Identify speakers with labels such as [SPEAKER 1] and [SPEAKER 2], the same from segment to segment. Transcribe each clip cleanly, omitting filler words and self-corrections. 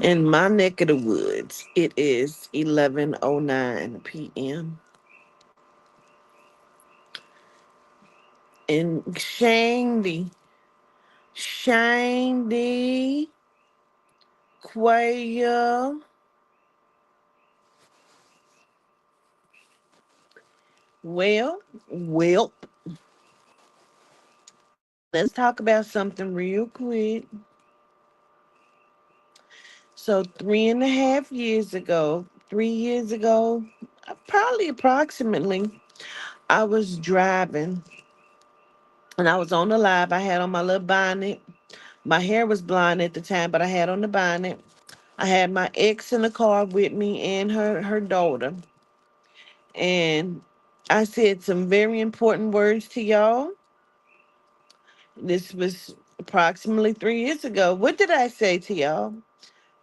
[SPEAKER 1] In my neck of the woods, it is 11:09 p.m. in Shandy, Quail, Welp. Let's talk about something real quick. So 3.5 years ago, 3 years ago, probably approximately, I was driving and I was on the live. I had on my little bonnet. My hair was blonde at the time, but I had on the bonnet. I had my ex in the car with me and her daughter. And I said some very important words to y'all. This was approximately 3 years ago. What did I say to y'all?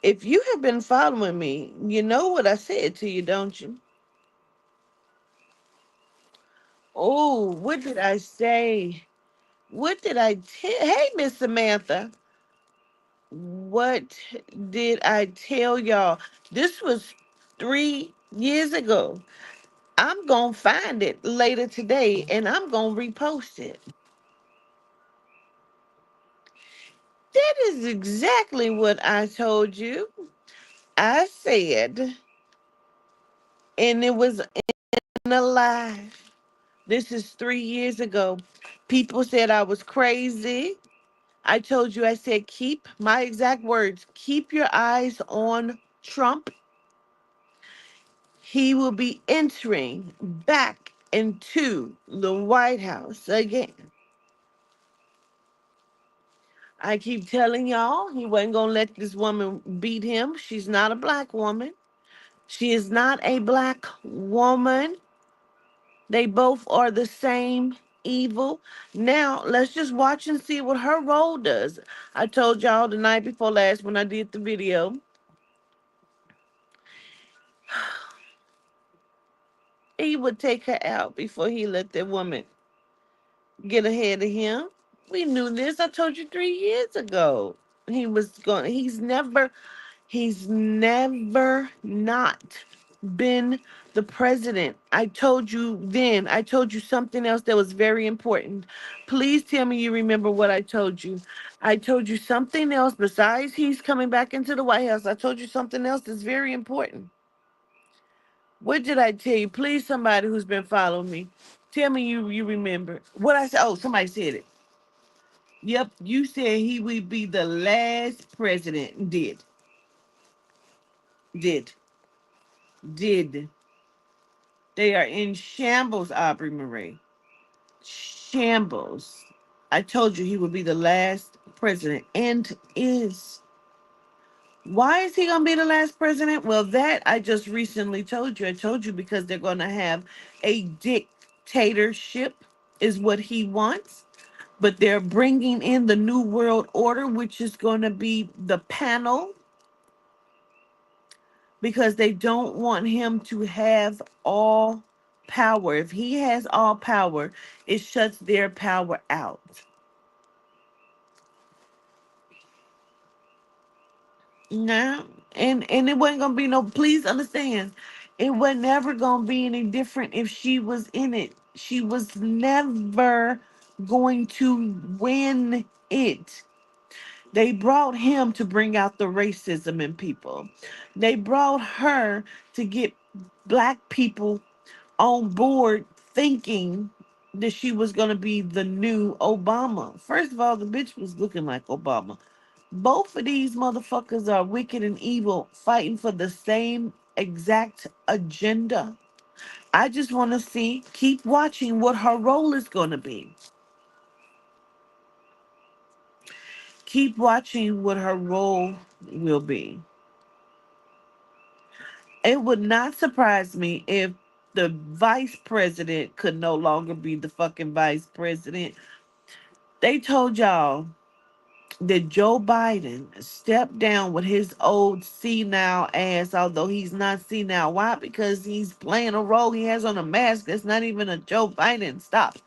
[SPEAKER 1] If you have been following me, you know what I said to you, don't you? Oh, what did I say? What did I tell? Hey, Miss Samantha. What did I tell y'all? This was 3 years ago. I'm going to find it later today and I'm going to repost it. That is exactly what I told you. I said, and it was in a live. This is 3 years ago. People said I was crazy. I told you, I said, keep my exact words, keep your eyes on Trump. He will be entering back into the White House again. I keep telling y'all he wasn't going to let this woman beat him. She's not a black woman. She is not a black woman. They both are the same evil. Now, let's just watch and see what her role does. I told y'all the night before last when I did the video, he would take her out before he let that woman get ahead of him. We knew this. I told you 3 years ago. He's never not been the president. I told you then. I told you something else that was very important. Please tell me you remember what I told you. I told you something else besides he's coming back into the White House. I told you something else that's very important. What did I tell you? Please, somebody who's been following me, tell me you remember what I said. Oh, somebody said it. Yep, you said he would be the last president. Did, did. They are in shambles, Aubrey Marie. Shambles. I told you he would be the last president and is. Why is he going to be the last president? Well, that I just recently told you. I told you because they're going to have a dictatorship, is what he wants. But they're bringing in the New World Order, which is going to be the panel, because they don't want him to have all power. If he has all power, it shuts their power out. No, and it wasn't gonna be no. Please understand, it was never gonna be any different if she was in it. She was never going to win it. They brought him to bring out the racism in people. They brought her to get black people on board thinking that she was going to be the new Obama. First of all, the bitch was looking like Obama. Both of these motherfuckers are wicked and evil, fighting for the same exact agenda. I just want to see, keep watching what her role is going to be. Keep watching what her role will be. It would not surprise me if the vice president could no longer be the fucking vice president. They told y'all that Joe Biden stepped down with his old senile ass, although he's not senile. Why? Because he's playing a role. He has on a mask that's not even a Joe Biden. Stop.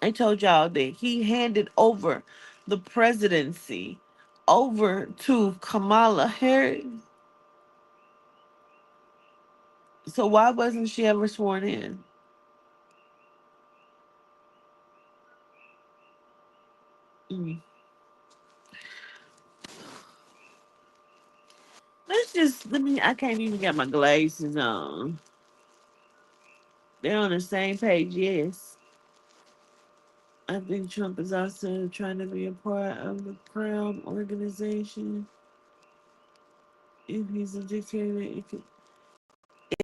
[SPEAKER 1] I told y'all that he handed over the presidency over to Kamala Harris. So why wasn't she ever sworn in? Mm. Let me, I can't even get my glasses on. They're on the same page, yes. I think Trump is also trying to be a part of the Crown organization. If he's a dictator, it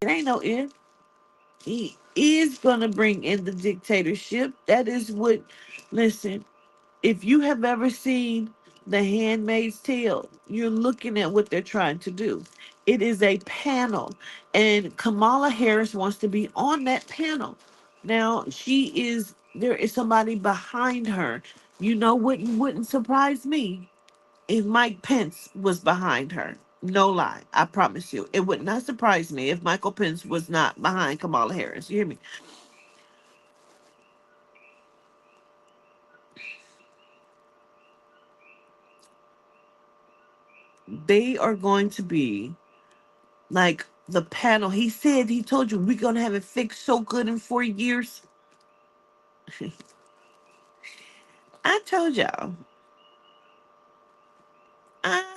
[SPEAKER 1] ain't no if. He is going to bring in the dictatorship. That is what, listen, if you have ever seen The Handmaid's Tale, you're looking at what they're trying to do. It is a panel, and Kamala Harris wants to be on that panel. Now, there is somebody behind her. You know what wouldn't surprise me if Mike Pence was behind her. No lie, I promise you. It would not surprise me if Michael Pence was not behind Kamala Harris. You hear me? They are going to be like the panel. He told you we're going to have it fixed so good in 4 years. I told y'all. I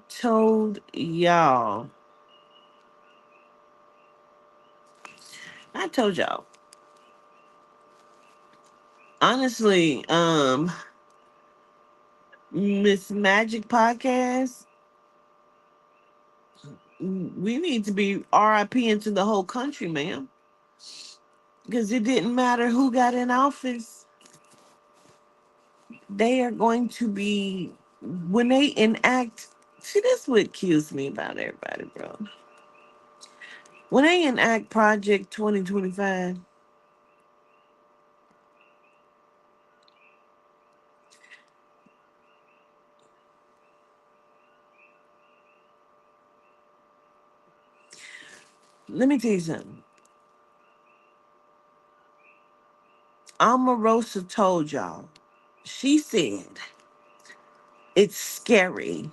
[SPEAKER 1] told y'all. I told y'all. Honestly, Miss Magic Podcast, we need to be RIP into the whole country, ma'am. Because it didn't matter who got in office. They are going to be, when they enact, see, that's what kills me about everybody, bro. When they enact Project 2025, let me tell you something. Omarosa told y'all, she said, it's scary.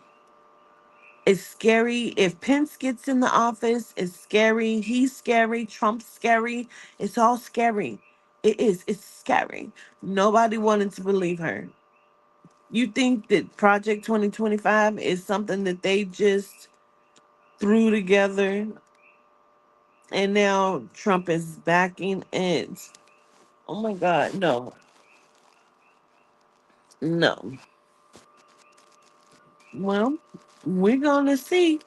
[SPEAKER 1] It's scary. If Pence gets in the office, it's scary. He's scary. Trump's scary. It's all scary. It is. It's scary. Nobody wanted to believe her. You think that Project 2025 is something that they just threw together and now Trump is backing it? Oh my God, no. No. Well, we're going to see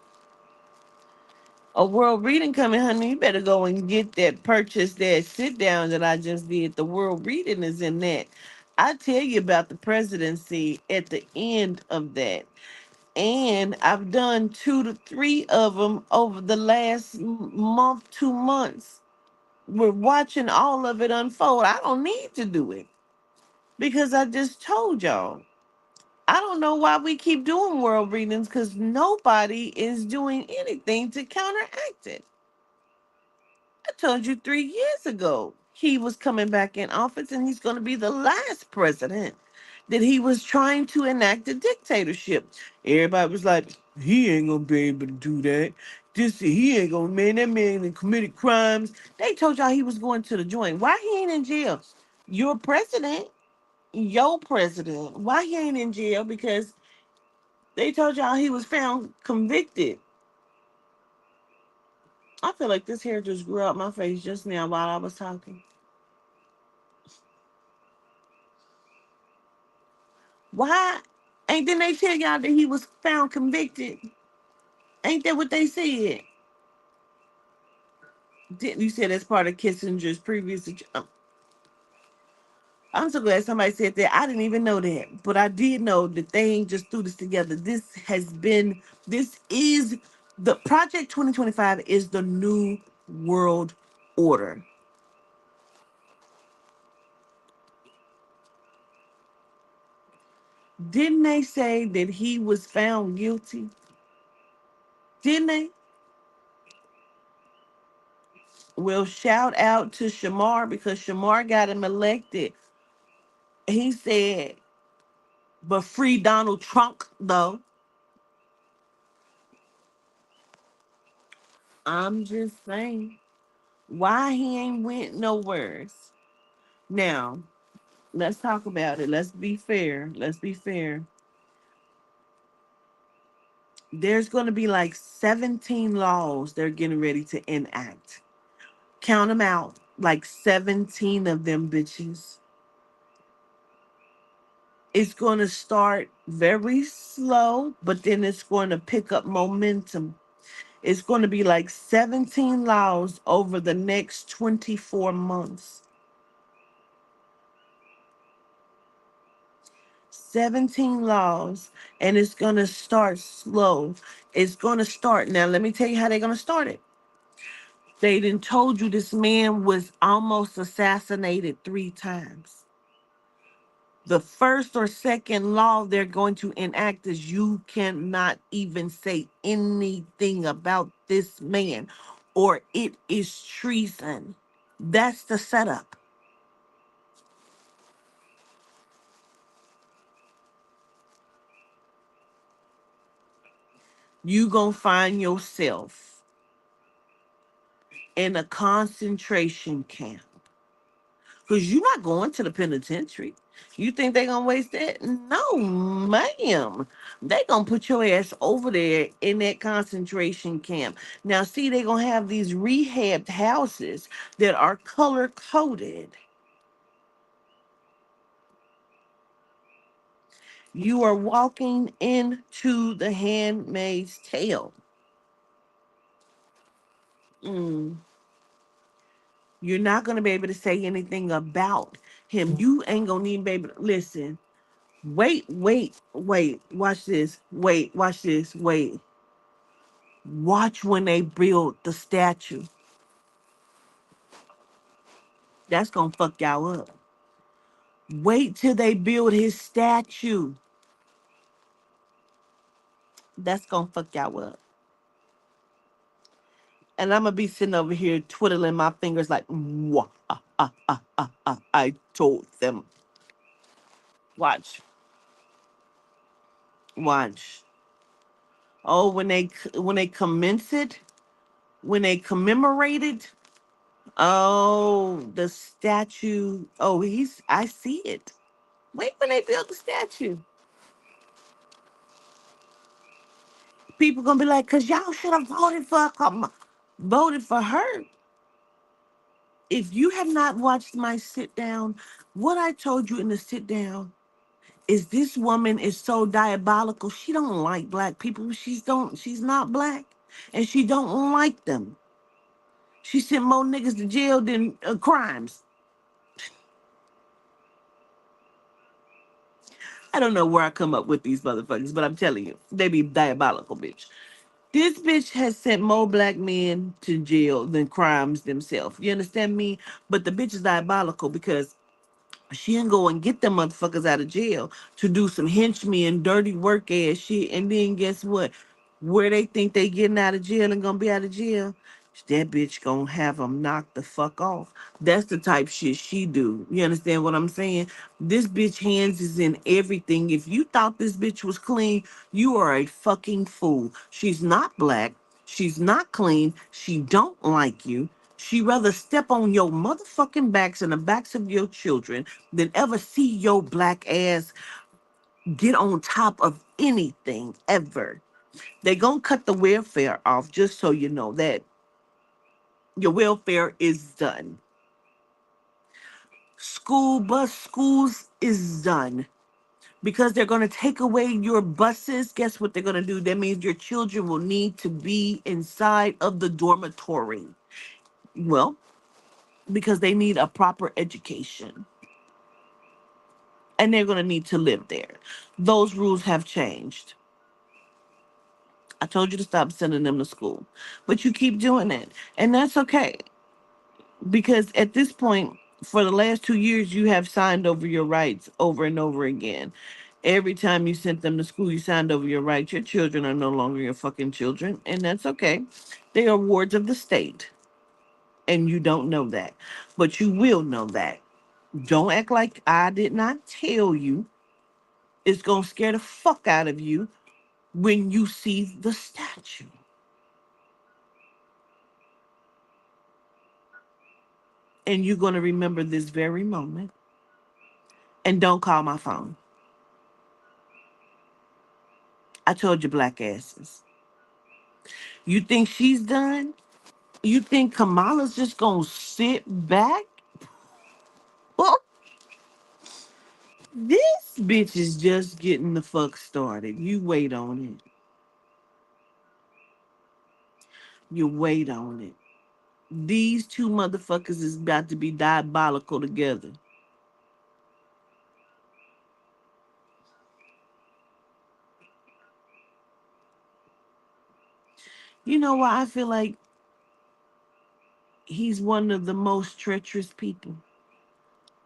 [SPEAKER 1] a world reading coming, honey. You better go and get that, purchase that sit down that I just did. The world reading is in that. I tell you about the presidency at the end of that. And I've done 2 to 3 of them over the last month, 2 months. We're watching all of it unfold. I don't need to do it because I just told y'all. I don't know why we keep doing world readings because nobody is doing anything to counteract it. I told you 3 years ago he was coming back in office and he's going to be the last president that he was trying to enact a dictatorship. Everybody was like, he ain't going to be able to do that. He ain't going to, man, that man that committed crimes. They told y'all he was going to the joint. Why he ain't in jail? Your president, your president, why he ain't in jail? Because they told y'all he was found convicted. I feel like this hair just grew out my face just now while I was talking. Why? Ain't then they tell y'all that he was found convicted? Ain't that what they said? Didn't you say that's part of Kissinger's previous? I'm so glad somebody said that. I didn't even know that, but I did know that they ain't just threw this together. This is the Project 2025 is the new world order. Didn't they say that he was found guilty? Didn't they? Well, shout out to Shamar because Shamar got him elected. He said But free Donald Trump, though. I'm just saying. Why he ain't went nowhere? Now, let's talk about it. Let's be fair. Let's be fair. There's going to be like 17 laws they're getting ready to enact. Count them out. Like 17 of them bitches. It's going to start very slow, but then it's going to pick up momentum. It's going to be like 17 laws over the next 24 months. 17 laws, and it's going to start slow. It's going to start. Now, let me tell you how they're going to start it. They done told you this man was almost assassinated 3 times. The first or second law they're going to enact is you cannot even say anything about this man, or it is treason. That's the setup. You gonna find yourself in a concentration camp. Because you're not going to the penitentiary. You think they gonna waste that? No, ma'am. They gonna put your ass over there in that concentration camp. Now, see, they gonna have these rehabbed houses that are color coded. You are walking into the Handmaid's Tale. Mm. You're not gonna be able to say anything about him. You ain't gonna even be able to listen. Wait, wait, wait. Watch this. Wait, watch this. Wait. Watch when they build the statue. That's gonna fuck y'all up. Wait till they build his statue. That's gonna fuck y'all up. And I'm gonna be sitting over here twiddling my fingers like, wah, I told them. Watch, watch. Oh, when they commence it, when they commemorate it, oh, the statue. Oh, I see it. Wait when they build the statue. People gonna be like, cause y'all should have voted for her. If you have not watched my sit down, what I told you in the sit down is this woman is so diabolical. She don't like black people. She's not black. And she don't like them. She sent more niggas to jail than crimes. I don't know where I come up with these motherfuckers, but I'm telling you, they be diabolical, bitch. This bitch has sent more black men to jail than crimes themselves. You understand me? But the bitch is diabolical because she can go and get them motherfuckers out of jail to do some henchman, dirty work ass shit. And then guess what? Where they think they getting out of jail and gonna be out of jail, that bitch gonna have them knocked the fuck off. That's the type shit she do. You understand what I'm saying? This bitch hands is in everything. If you thought this bitch was clean, you are a fucking fool. She's not black. She's not clean. She don't like you. She rather step on your motherfucking backs and the backs of your children than ever see your black ass get on top of anything ever. They gonna cut the welfare off, just so you know that your welfare is done. Schools is done. Because they're going to take away your buses. Guess what they're going to do? That means your children will need to be inside of the dormitory. Well, because they need a proper education. And they're going to need to live there. Those rules have changed. I told you to stop sending them to school, but you keep doing it. And that's okay. Because at this point, for the last 2 years, you have signed over your rights over and over again. Every time you sent them to school, you signed over your rights. Your children are no longer your fucking children, and that's okay. They are wards of the state, and you don't know that. But you will know that. Don't act like I did not tell you. It's gonna scare the fuck out of you when you see the statue. And you're gonna remember this very moment. And don't call my phone. I told you, black asses. You think she's done? You think Kamala's just gonna sit back? Well, this bitch is just getting the fuck started. You wait on it. You wait on it. These two motherfuckers is about to be diabolical together. You know why I feel like he's one of the most treacherous people?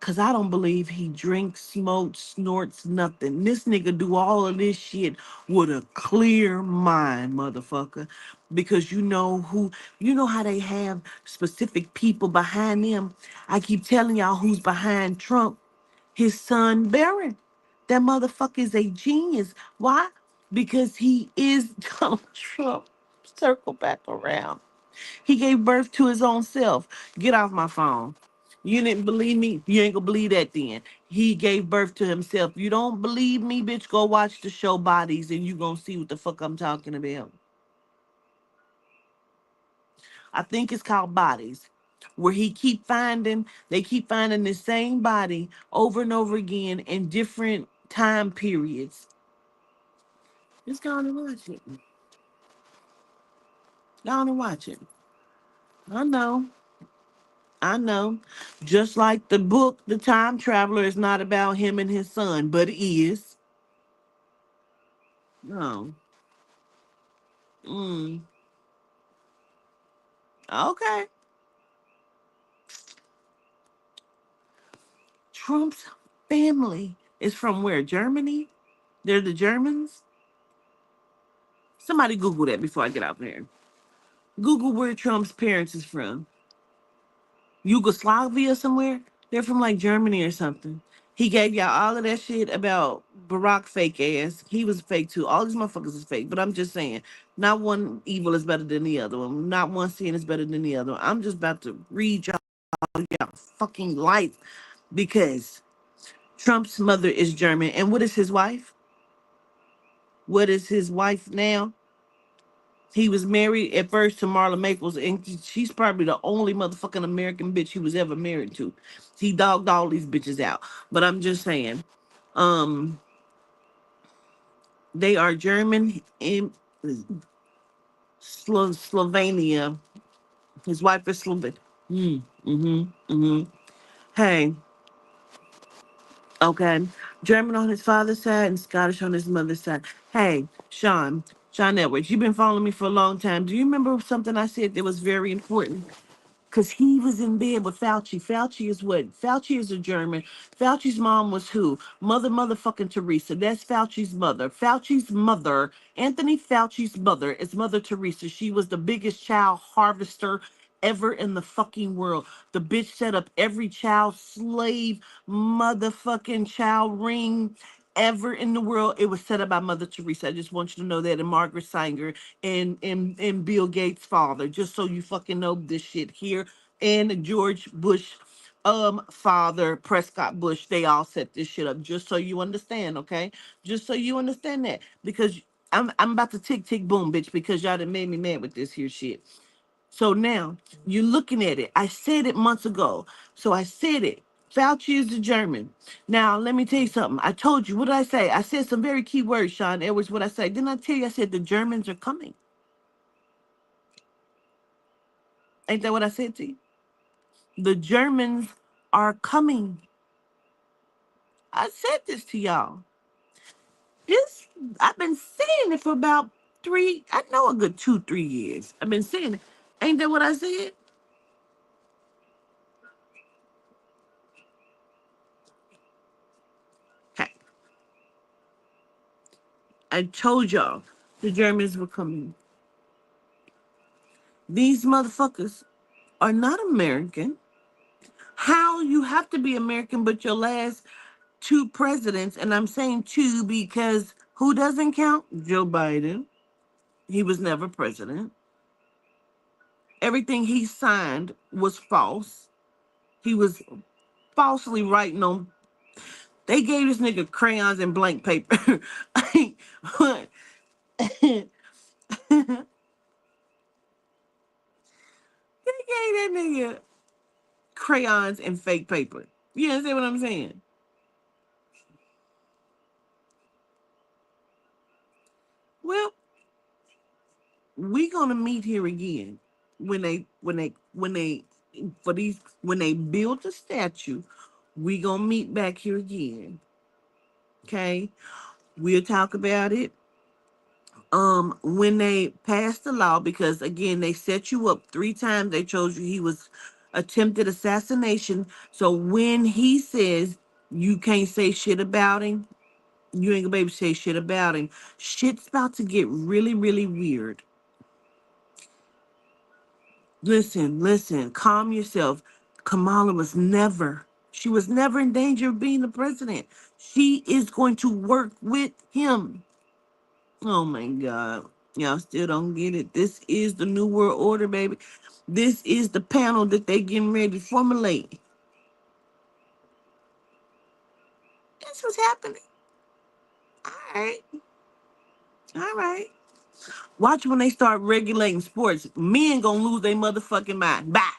[SPEAKER 1] Cause I don't believe he drinks, smokes, snorts, nothing. This nigga do all of this shit with a clear mind, motherfucker. Because you know how they have specific people behind them. I keep telling y'all who's behind Trump. His son Barron. That motherfucker is a genius. Why? Because he is Donald Trump. Circle back around. He gave birth to his own self. Get off my phone. You didn't believe me? You ain't gonna believe that then. He gave birth to himself. You don't believe me, bitch? Go watch the show Bodies and you gonna see what the fuck I'm talking about. I think it's called Bodies. Where they keep finding the same body over and over again in different time periods. Just go on and watch it. Go on and watch it. I know. I know. Just like the book, The Time Traveler, is not about him and his son, but it is. No. Mm. Okay. Trump's family is from where? Germany? They're the Germans? Somebody Google that before I get out there. Google where Trump's parents is from. Yugoslavia somewhere? They're from like Germany or something. He gave y'all all of that shit about Barack fake ass. He was fake too. All these motherfuckers is fake. But I'm just saying, not one evil is better than the other one. Not one sin is better than the other one. I'm just about to read y'all fucking life because Trump's mother is German. And what is his wife? What is his wife now? He was married at first to Marla Maples, and she's probably the only motherfucking American bitch he was ever married to. He dogged all these bitches out. But I'm just saying, um, they are German in Slovenia. His wife is Slovenian. Mm. Hey, okay. German on his father's side and Scottish on his mother's side. Hey, Sean Edwards, you've been following me for a long time. Do you remember something I said that was very important? Because he was in bed with Fauci. Fauci is what? Fauci is a German. Fauci's mom was who? Mother motherfucking Teresa. That's Fauci's mother. Fauci's mother, Anthony Fauci's mother, is Mother Teresa. She was the biggest child harvester ever in the fucking world. The bitch set up every child slave motherfucking child ring ever in the world. It was set up by Mother Teresa. I just want you to know that. And Margaret Sanger and Bill Gates' father. Just so you fucking know this shit here. And George Bush father, Prescott Bush, they all set this shit up. Just so you understand, okay? Just so you understand that. Because I'm about to tick tick boom, bitch, because y'all done made me mad with this here shit. So now you're looking at it. I said it months ago. So I said it. Fauci is the German. Now, let me tell you something. I told you, what did I say? I said some very key words, Sean Edwards. What I say? Didn't I tell you? I said the Germans are coming. Ain't that what I said to you? The Germans are coming. I said this to y'all. This, I've been saying it for about I know a good 2, 3 years. I've been saying it. Ain't that what I said? Hey, I told y'all the Germans were coming. These motherfuckers are not American. How you have to be American, but your last two presidents, and I'm saying two because who doesn't count? Joe Biden. He was never president. Everything he signed was false. He was falsely writing on. They gave this nigga crayons and blank paper. But they gave that nigga crayons and fake paper. You understand what I'm saying? Well, we gonna meet here again when they for these when they build the statue. We gonna meet back here again. Okay, we'll talk about it. When they passed the law, because again they set you up 3 times. They chose you. He was attempted assassination. So when he says you can't say shit about him, you ain't gonna be able to say shit about him. Shit's about to get really, really weird. Listen, calm yourself. Kamala was never, she was never in danger of being the president. She is going to work with him. Oh my God. Y'all still don't get it. This is the New World Order, baby. This is the panel that they getting ready to formulate. That's what's happening. All right. All right. Watch when they start regulating sports. Men gonna lose their motherfucking mind. Bye.